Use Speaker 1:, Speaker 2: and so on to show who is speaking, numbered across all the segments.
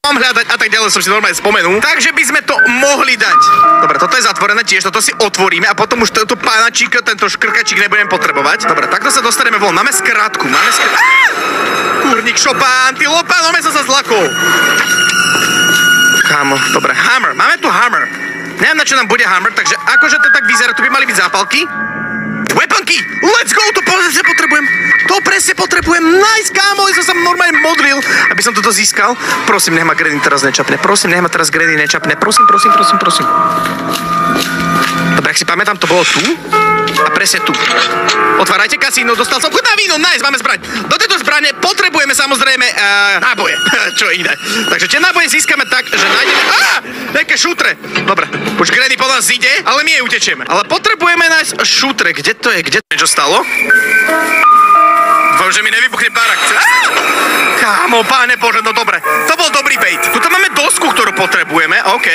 Speaker 1: mám hľadať a tak ďalej, som si normálne spomenul. Takže by sme to mohli dať. Dobre, toto je zatvorené tiež, toto si otvoríme a potom už tento pánačík, tento škrkačík nebudem potrebovať. Dobre, takto sa dostaneme von. Máme skratku, Kurník šopán, ty lopán, sa zlakol. Kámo, dobre, hammer, máme tu hammer. Neviem, na čo nám bude hammer, takže akože to tak vyzerá, tu by mali byť zápalky. Weaponky, let's go, to presne potrebujem, nice, kámo, som sa normálne modlil, aby som toto získal. Prosím, nech ma Granny teraz nečapne, prosím. Dobre, ak si pamätám, to bolo tu a presne tu. Otvárajte kasíno, dostal som chuť na víno, nice, máme zbraň. Do tejto zbrane potrebujeme samozrejme náboje, čo iné. Takže tie náboje získame tak, že nájdeme... Nejaké šútre. Dobre, už Granny po nás ide, ale my jej utečeme. Ale potrebujeme nájsť šútre, kde to je, čo stalo? Dúfam, že mi nevybuchne barak. Kámo, páne Bože, no dobre. To bol dobrý bait. Tuto máme dosku, ktorú potrebujeme, OK.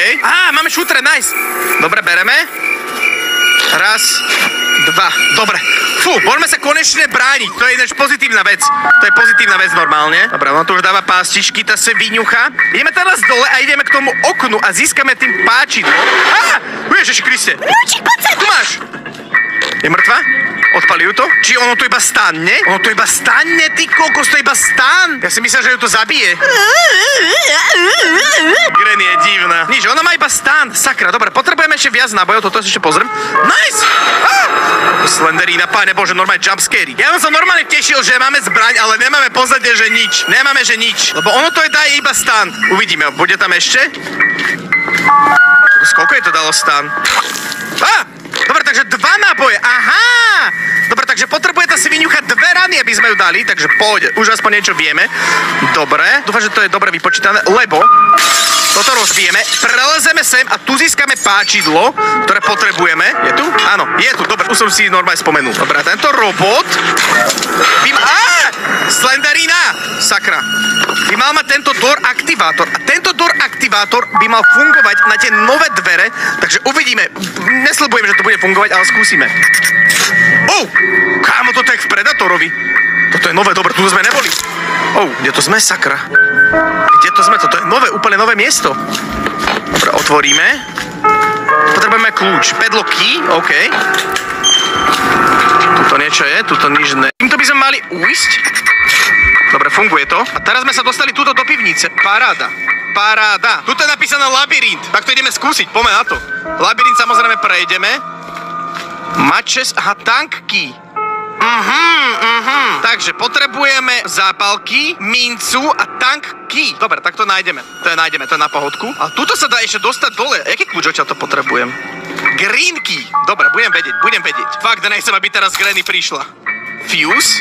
Speaker 1: Máme šútre, nice. Dobre, bereme. Raz, dva, dobre. Fú, môžeme sa konečne brániť, to je ináč pozitívna vec. To je pozitívna vec normálne. Dobre, on tu už dáva pástičky, tá sviňucha. Ideme teraz dole a ideme k tomu oknu a získame tým páčidlo. Ježiši Kriste. Tu máš. Je mŕtva? Odpali ju to? Či ono to iba stanne? Ono to iba stanne, ty kokos, to iba stan. Ja si myslel, že ju to zabije. Granny je divná. Nič, ona má iba stan. Sakra, dobre, potrebujeme ešte viac nábojov, toto si ešte pozriem. Nice! Slenderina, páne Bože, normálne jumpscary. Ja som normálne tešil, že máme zbraň, ale nemáme pozadie, že nič. Nemáme, že nič. Lebo ono to je dá iba stan. Uvidíme, bude tam ešte? Koľko je to dalo stan? Dobre, takže 2 náboje, aha! Dobre, takže potrebuje tá sviňucha 2 rany, aby sme ju dali, takže pôjde, už aspoň niečo vieme. Dobre, dúfam, že to je dobre vypočítané, lebo toto rozbijeme, prelezeme sem a tu získame páčidlo, ktoré potrebujeme. Je tu? Áno, je tu, dobre, už som si normálne spomenul. Dobre, tento robot by Slenderina! Sakra. By mal mať tento door aktivátor. A tento door aktivátor by mal fungovať na tie nové dvere, takže uvidíme. Nesľubujem, že to bude fungovať, ale skúsime. Kámo, toto je v Predatorovi. Toto je nové, dobre, tu sme neboli. Kde to sme, sakra? Kde to sme? Toto je nové, úplne nové miesto. Dobre, otvoríme. Potrebujeme kľúč. Padlock key, OK. Tuto niečo je, tuto nič ne... Týmto by sme mali ujsť. Dobre, funguje to. A teraz sme sa dostali túto do pivnice. Paráda. Tuto je napísané labyrint. Tak to ideme skúsiť, poďme na to. Labyrint samozrejme prejdeme. Matches, tank key. Takže potrebujeme zápalky, mincu a tank key. Dobre, tak to nájdeme. To je na pohodku. A tuto sa dá ešte dostať dole. Jaký kľúč odtiaľ to potrebujem? Green key. Dobre, budem vedieť. Fakt, nechcem, aby teraz Granny prišla. Fuse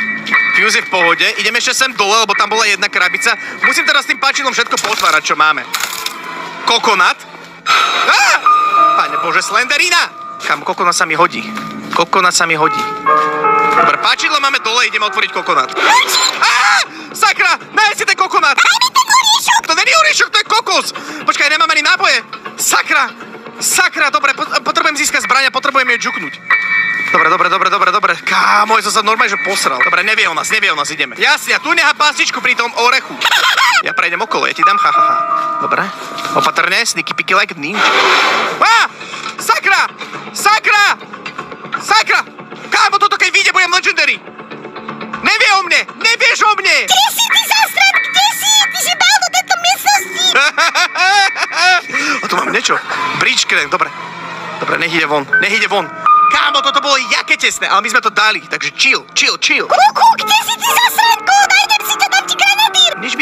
Speaker 1: je v pohode. Ideme ešte sem dole, lebo tam bola jedna krabica. Musím teraz tým páčidlom všetko potvárať, čo máme. Kokonát. Pane Bože, Slenderina. Kam, kokonát sa mi hodí. Dobre, páčidlo máme dole, ideme otvoriť kokonát. Sakra, nájde si ten kokonát. To není oriešok, to je kokos. Počkaj, nemám ani náboje. Sakra, dobre, potrebujem získať zbraň a potrebujem ju džuknúť. Dobre. Kámo, ja som sa normálne, že posral. Dobre, nevie o nás, ideme. Jasne, a tu nechá pástičku pri tom orechu. Ja prejdem okolo, ja ti dám Dobre, opatrne, sneaky picky like ninja. Sakra! Kámo, toto keď vyjde, budem legendary. Nevie o mne, nevieš o mne.
Speaker 2: Kde si, ty zasran, kde si? Ty si bál do tejto miestnosti.
Speaker 1: A tu mám niečo. Bridge crank, dobre, nech ide von. Kámo, toto bolo jaké tesné, ale my sme to dali, takže chill.
Speaker 2: Kuku, kde si, ty zasranko? Nájdem si ťa, dám ti granadír.
Speaker 1: Nič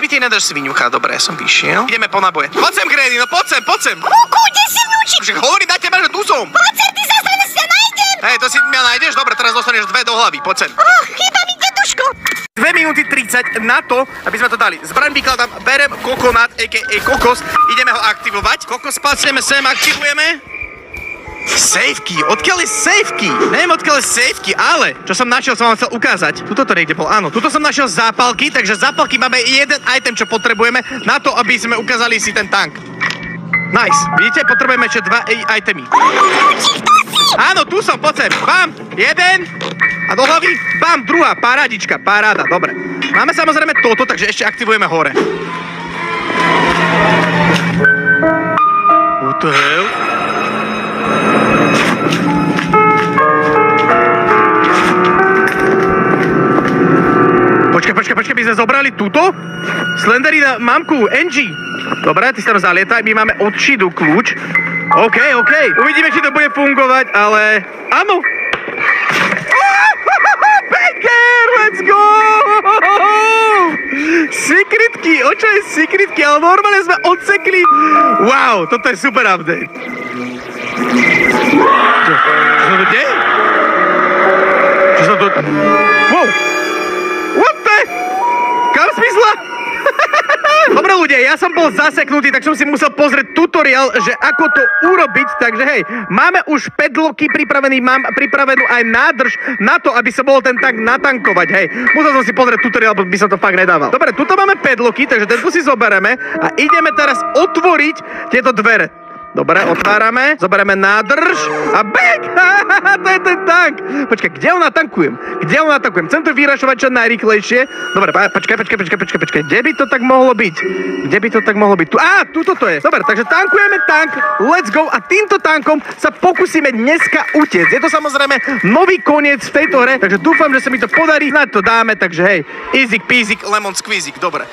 Speaker 1: mi ty nedáš, sviňucha. Dobre, ja som vyšiel. Ideme po náboje. Poď sem, Granny, no poď sem.
Speaker 2: Kuku, kde si, vnúčik?
Speaker 1: Už hovorím na teba, že tu som.
Speaker 2: Poď sem, ty zasran, si ťa nájdem.
Speaker 1: Hej, to si mňa nájdeš? Dobre, teraz dostaneš 2 do hlavy, poď sem.
Speaker 2: Chýba mi deduško.
Speaker 1: 2 minúty 30 na to, aby sme to dali. Zbraň vykladám, berem kokonát, a.k.a. kokos, ideme ho aktivovať. Kokos spacneme sem, aktivujeme. Safe key, odkiaľ je safe key? Neviem, odkiaľ je safe key, ale čo som našiel, som vám chcel ukázať. Tuto to niekde bol, áno. Tuto som našiel zápalky, takže zápalky máme jeden item, čo potrebujeme na to, aby sme ukázali si ten tank. Nice, vidíte, potrebujeme ešte 2 itemy. Áno, tu som, poď sem, bam, jeden a do hlavy, bam, druhá, parádička, paráda, dobre. Máme samozrejme toto, takže ešte aktivujeme hore. zobrali túto? Slendery na mamku, Angie. Dobre, ty sa tam zalietaj, my máme od Shidu kľúč. OK. Uvidíme, či to bude fungovať, ale... Áno. Baker, let's go! Secretky, čo je secretky, ale normálne sme odsekli. Wow, toto je super update. Čo sa to deje? Čo sa to... Wow! What the... Kam smysla? Dobre ľudia, ja som bol zaseknutý, tak som si musel pozrieť tutoriál, že ako to urobiť, takže hej, máme už pedloky pripravený, mám pripravenú aj nádrž na to, aby sa mohol ten tank natankovať, hej. Musel som si pozrieť tutoriál, bo by som to fakt nedával. Dobre, tuto máme pedloky, takže tento si zobereme a ideme teraz otvoriť tieto dvere. Dobre, otvárame, zoberieme nádrž a bang! To je ten tank! Počkaj, kde ho natankujem? Chcem to vyrašovať čo najrýchlejšie. Dobre, počkaj. Kde by to tak mohlo byť? Tu, tuto to je. Dobre, takže tankujeme tank, let's go a týmto tankom sa pokúsime dneska utiecť. Je to samozrejme nový koniec v tejto hre, takže dúfam, že sa mi to podarí. Na to dáme, takže hej, easy peasy, lemon squeezy, dobre.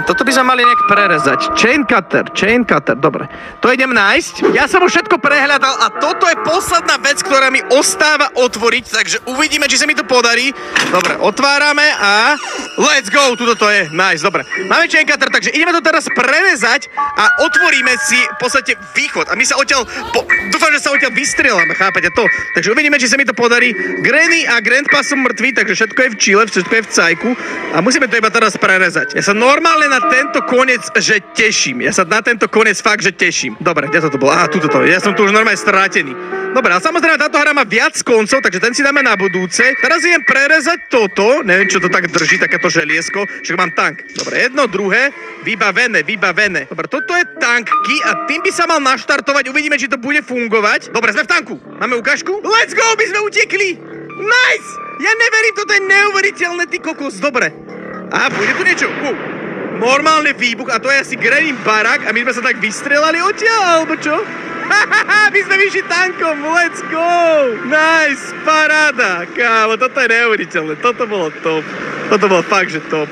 Speaker 1: Toto by sme mali nejak prerezať. Chain cutter, dobre. To idem nájsť. Ja som už všetko prehľadal a toto je posledná vec, ktorá mi ostáva otvoriť, takže uvidíme, či sa mi to podarí. Dobre, otvárame a let's go, tuto to je, nice, dobre. Máme chain cutter, takže ideme to teraz prerezať a otvoríme si v podstate východ. A my sa odtiaľ, dúfam, že sa odtiaľ vystrieľame, chápete to? Takže uvidíme, či sa mi to podarí. Granny a Grandpa sú mŕtvi, takže všetko je v čile, všetko je v cajku a musíme to iba teraz prerezať. Ja sa normálne na tento koniec, že teším. Fakt, že teším. Dobre, kde to bolo? Tuto to. Ja som tu už normálne strátený. Dobre, ale samozrejme táto hra má viac koncov, takže ten si dáme na budúce. Teraz idem prerezať toto. Neviem, čo to tak drží, takéto želiesko. Však mám tank. Dobre, jedno, druhé. Vybavené. Dobre, toto je tanky a tým by sa mal naštartovať. Uvidíme, či to bude fungovať. Dobre, sme v tanku. Máme ukážku? Let's go, by sme utekli. Nice! Ja neverím, toto je neuveriteľné, ty kokos. Dobre. Bude tu niečo. Normálny výbuch a to je asi Granny barák a my sme sa tak vystrelali odtiaľ, alebo čo? My sme vyšli tankom, let's go! Nice, paráda, kámo, toto je neuveriteľné, toto bolo top. Toto bolo fakt, že top.